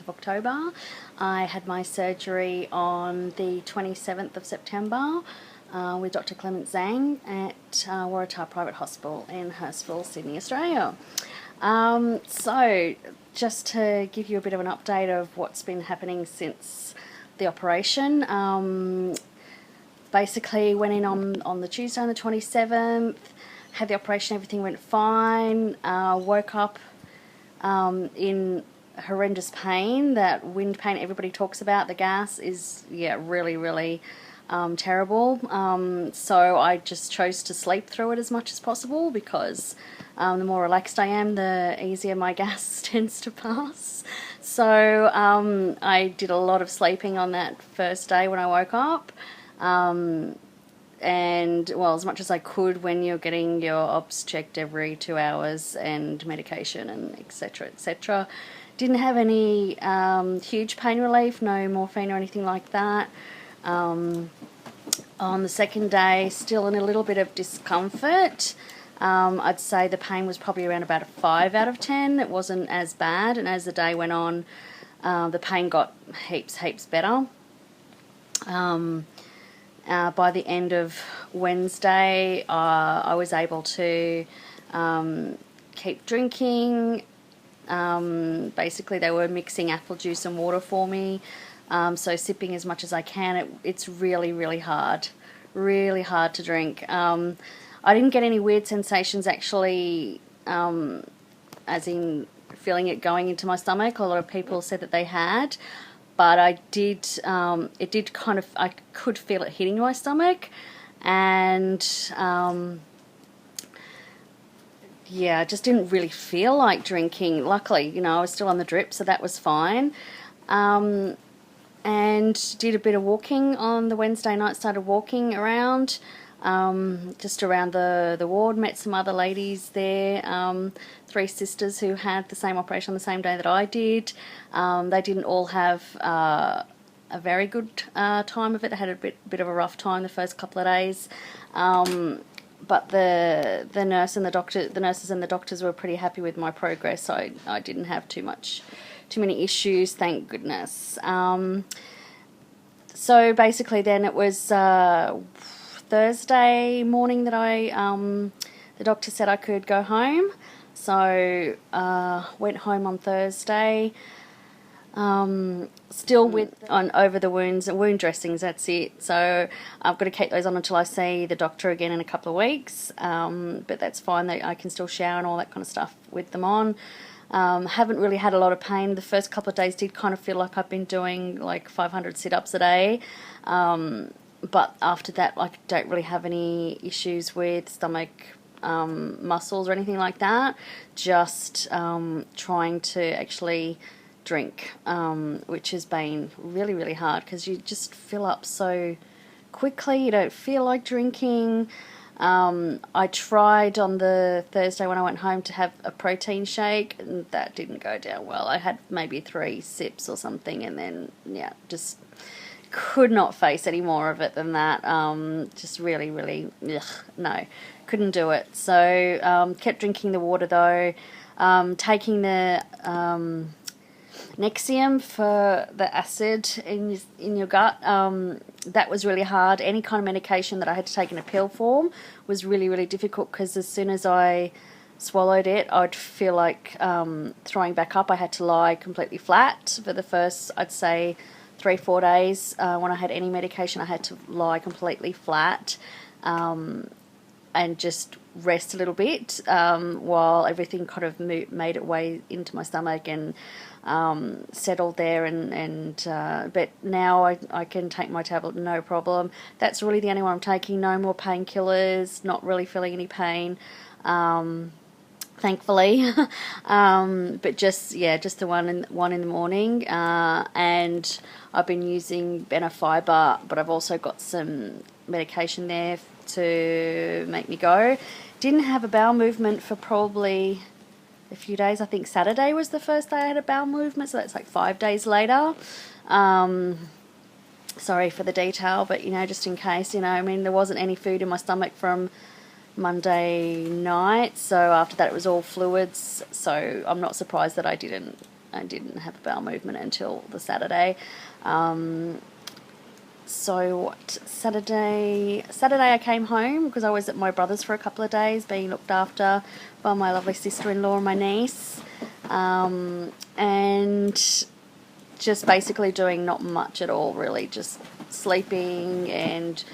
of October. I had my surgery on the 27th of September with Dr. Clement Zhang at Waratah Private Hospital in Hurstville, Sydney, Australia. So just to give you a bit of an update of what's been happening since the operation. Basically went in on the Tuesday on the 27th, had the operation, everything went fine, woke up in horrendous pain, that wind pain everybody talks about. The gas is, really terrible. So I just chose to sleep through it as much as possible because the more relaxed I am, the easier my gas tends to pass. So I did a lot of sleeping on that first day when I woke up. And well, as much as I could when you're getting your obs checked every 2 hours and medication and etc. Didn't have any huge pain relief, no morphine or anything like that. On the second day, still in a little bit of discomfort. I'd say the pain was probably around about a 5 out of 10. It wasn't as bad, and as the day went on, the pain got heaps better. By the end of Wednesday, I was able to keep drinking. Basically, they were mixing apple juice and water for me, so sipping as much as I can. It's really hard to drink. I didn't get any weird sensations actually, as in feeling it going into my stomach. A lot of people said that they had. But I did, it did kind of, I could feel it hitting my stomach, and I just didn't really feel like drinking. Luckily, I was still on the drip, so that was fine. And did a bit of walking on the Wednesday night, started walking around, just around the ward, met some other ladies there, 3 sisters who had the same operation on the same day that I did. They didn't all have a very good time of it. They had a bit of a rough time the first couple of days, but the nurses and the doctors were pretty happy with my progress. So I didn't have too many issues, thank goodness. So basically, then it was Thursday morning that the doctor said I could go home. So went home on Thursday, still over the wounds and wound dressings, that's it. So I've got to keep those on until I see the doctor again in a couple of weeks, but that's fine. I can still shower and all that kind of stuff with them on. Haven't really had a lot of pain. The first couple of days did kind of feel like I've been doing like 500 sit-ups a day. But after that, I don't really have any issues with stomach muscles or anything like that. Just trying to actually drink, which has been really hard because you just fill up so quickly. You don't feel like drinking. I tried on the Thursday when I went home to have a protein shake, and that didn't go down well. I had maybe 3 sips or something, and then just could not face any more of it than that. Just really, no, couldn't do it. So kept drinking the water though, taking the Nexium for the acid in your gut. That was really hard. Any kind of medication that I had to take in a pill form was really difficult, because as soon as I swallowed it, I'd feel like throwing back up. I had to lie completely flat for the first, I'd say, 3-4 days. When I had any medication, I had to lie completely flat and just rest a little bit while everything kind of made its way into my stomach and settled there. But now I can take my tablet, no problem. That's really the only one I'm taking. No more painkillers. Not really feeling any pain. Thankfully, but just the one in the morning, and I've been using Benefiber, but I've also got some medication there to make me go. Didn't have a bowel movement for probably a few days. I think Saturday was the first day I had a bowel movement, so that's like 5 days later. Sorry for the detail, but just in case, I mean, there wasn't any food in my stomach from Monday night, so after that it was all fluids, so I'm not surprised that I didn't I didn't have a bowel movement until the Saturday. So what, Saturday I came home because I was at my brother's for a couple of days being looked after by my lovely sister-in-law and my niece, and just basically doing not much at all really, just sleeping and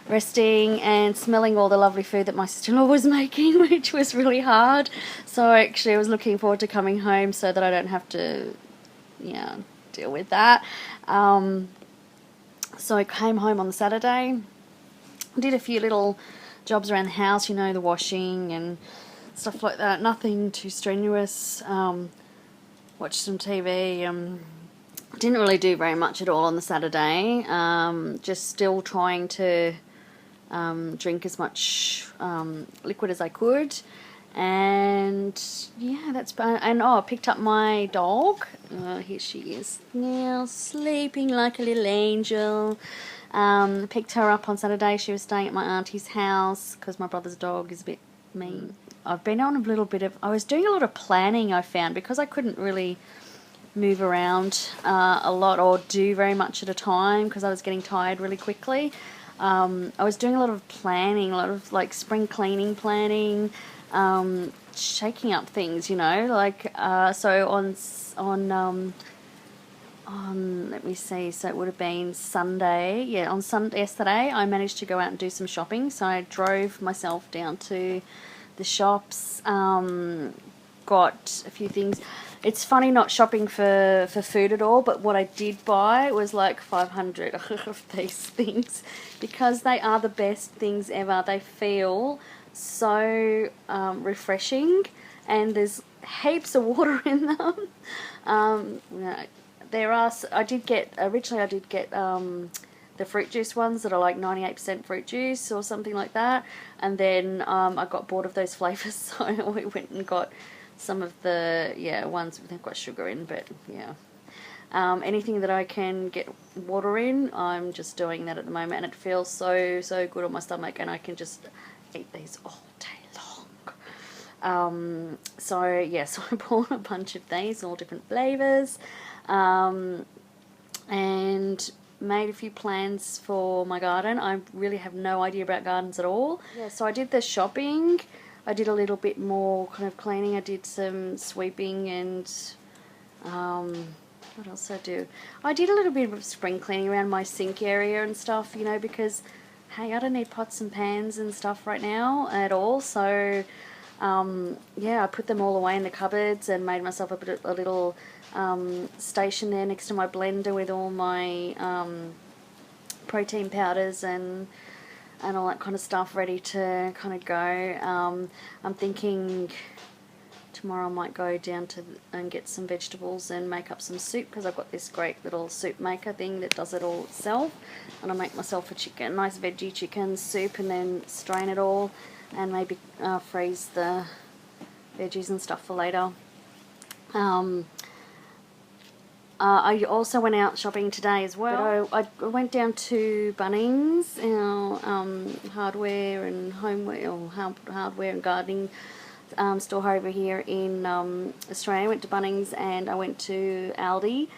resting and smelling all the lovely food that my sister-in-law was making, which was really hard. So actually I was looking forward to coming home so that I don't have to, deal with that. So I came home on the Saturday, did a few little jobs around the house, the washing and stuff like that. Nothing too strenuous. Watched some TV. Didn't really do very much at all on the Saturday. Just still trying to drink as much liquid as I could. And yeah, that's fun. And I picked up my dog. Here she is now, sleeping like a little angel. Picked her up on Saturday. She was staying at my auntie's house because my brother's dog is a bit mean. I've been on I was doing a lot of planning, I found, because I couldn't really move around a lot or do very much at a time because I was getting tired really quickly. I was doing a lot of planning, a lot of like spring cleaning planning, shaking up things, so on let me see, so it would have been Sunday, on Sunday yesterday I managed to go out and do some shopping. So I drove myself down to the shops, got a few things. It's funny not shopping for food at all, but what I did buy was like 500 of these things because they are the best things ever. They feel so refreshing, and there's heaps of water in them. Originally I did get the fruit juice ones that are like 98% fruit juice or something like that, and then I got bored of those flavours, so we went and got some of the ones they've got sugar in, but anything that I can get water in, I'm just doing that at the moment, and it feels so good on my stomach, and I can just eat these all day long. So I bought a bunch of these, all different flavours, and made a few plans for my garden. I really have no idea about gardens at all. So I did the shopping. I did a little bit more kind of cleaning. I did some sweeping and what else did I do? I did a little bit of spring cleaning around my sink area and stuff, because hey, I don't need pots and pans and stuff right now at all. So I put them all away in the cupboards and made myself a little station there next to my blender with all my protein powders and all that kind of stuff ready to kind of go. I'm thinking tomorrow I might go down and get some vegetables and make up some soup, because I've got this great little soup maker thing that does it all itself, and I'll make myself a nice veggie chicken soup and then strain it all and maybe freeze the veggies and stuff for later. I also went out shopping today as well. I went down to Bunnings, hardware and homeware, or hardware and gardening store over here in Australia. I went to Bunnings and I went to Aldi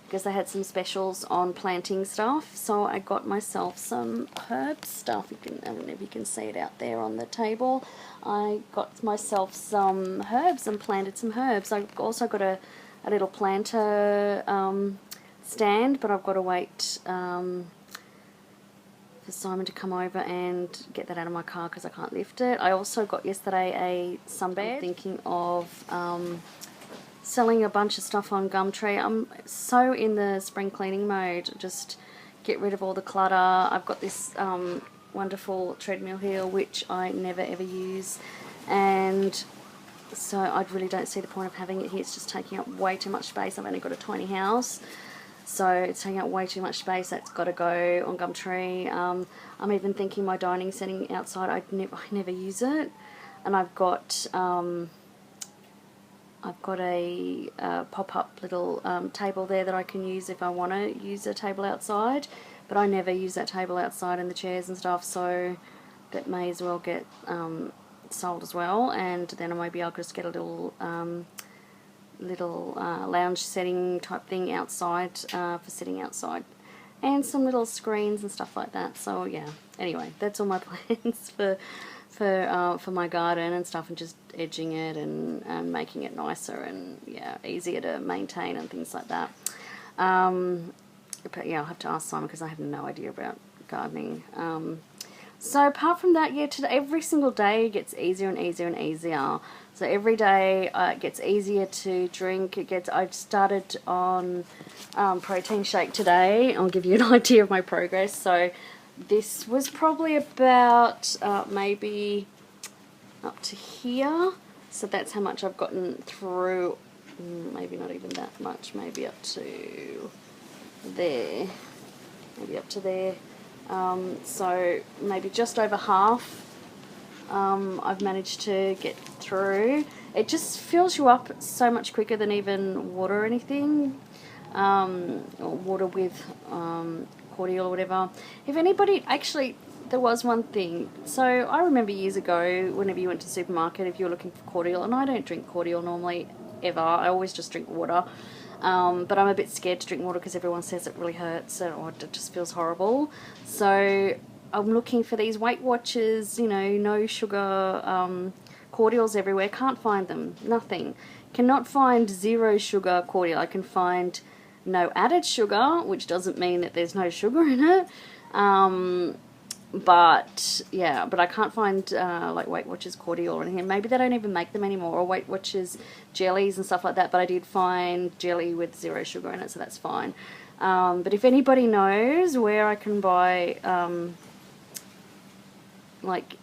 because they had some specials on planting stuff. So I got myself some herb stuff. I don't know if you can see it out there on the table. I got myself some herbs and planted some herbs. I also got a little planter stand, but I've got to wait for Simon to come over and get that out of my car because I can't lift it. I also got yesterday a sunbed. I'm thinking of selling a bunch of stuff on Gumtree. I'm so in the spring cleaning mode, just get rid of all the clutter. I've got this wonderful treadmill here which I never ever use, and so I really don't see the point of having it here. It's just taking up way too much space. I've only got a tiny house, so it's taking up way too much space. That's got to go on Gumtree. I'm even thinking my dining setting outside, I never use it, and I've got a pop-up little table there that I can use if I want to use a table outside, but I never use that table outside and the chairs and stuff, so that may as well get sold as well. And then maybe I'll just get a little little lounge setting type thing outside for sitting outside, and some little screens and stuff like that. So yeah, anyway, that's all my plans for my garden and stuff, and just edging it and making it nicer and yeah, easier to maintain and things like that. But yeah, I'll have to ask Simon because I have no idea about gardening. So apart from that, yeah, every single day gets easier and easier and easier. So every day it gets easier to drink. I've started on protein shake today. I'll give you an idea of my progress. So this was probably about maybe up to here. So that's how much I've gotten through. Maybe not even that much. Maybe up to there. Maybe up to there. So maybe just over half I've managed to get through. It just fills you up so much quicker than even water or anything, or water with cordial or whatever. If anybody, actually, there was one thing. So I remember years ago, whenever you went to the supermarket, if you were looking for cordial, and I don't drink cordial normally ever, I always just drink water. But I'm a bit scared to drink water because everyone says it really hurts or it just feels horrible. So I'm looking for these Weight Watchers, you know, no sugar cordials everywhere. Can't find them. Nothing. Cannot find zero sugar cordial. I can find no added sugar, which doesn't mean that there's no sugar in it. But yeah, but I can't find like Weight Watchers cordial or anything. Maybe they don't even make them anymore, or Weight Watchers jellies and stuff like that. But I did find jelly with zero sugar in it, so that's fine. But if anybody knows where I can buy like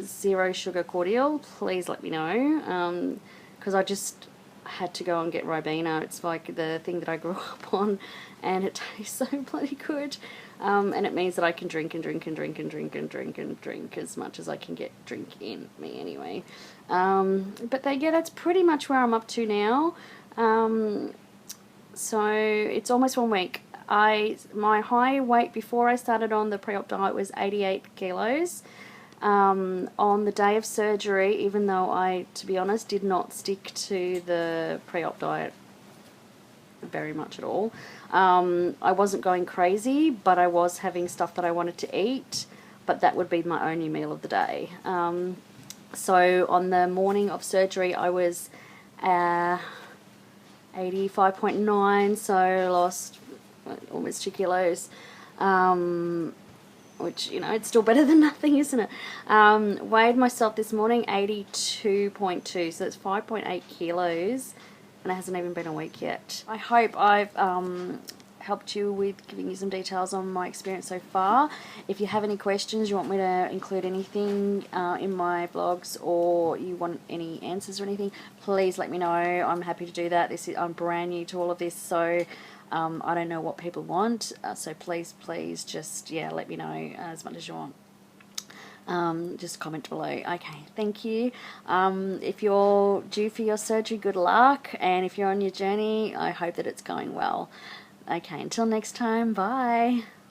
zero sugar cordial, please let me know. Because I just had to go and get Ribena. It's like the thing that I grew up on, and it tastes so bloody good. And it means that I can drink and drink and drink and drink and drink and drink as much as I can get drink in me anyway. But yeah, that's pretty much where I'm up to now. So it's almost 1 week. My high weight before I started on the pre-op diet was 88 kilos. On the day of surgery, even though I, to be honest, did not stick to the pre-op diet very much at all. I wasn't going crazy, but I was having stuff that I wanted to eat, but that would be my only meal of the day. So on the morning of surgery, I was 85.9, so I lost almost 2 kilos, which, you know, it's still better than nothing, isn't it? Weighed myself this morning 82.2, so that's 5.8 kilos. And it hasn't even been a week yet. I hope I've helped you with giving you some details on my experience so far. If you have any questions, you want me to include anything in my vlogs, or you want any answers or anything, please let me know. I'm happy to do that. I'm brand new to all of this, so I don't know what people want. So please just, yeah, let me know as much as you want. Just comment below. Okay, thank you. If you're due for your surgery, good luck, and if you're on your journey, I hope that it's going well. Okay, until next time, bye.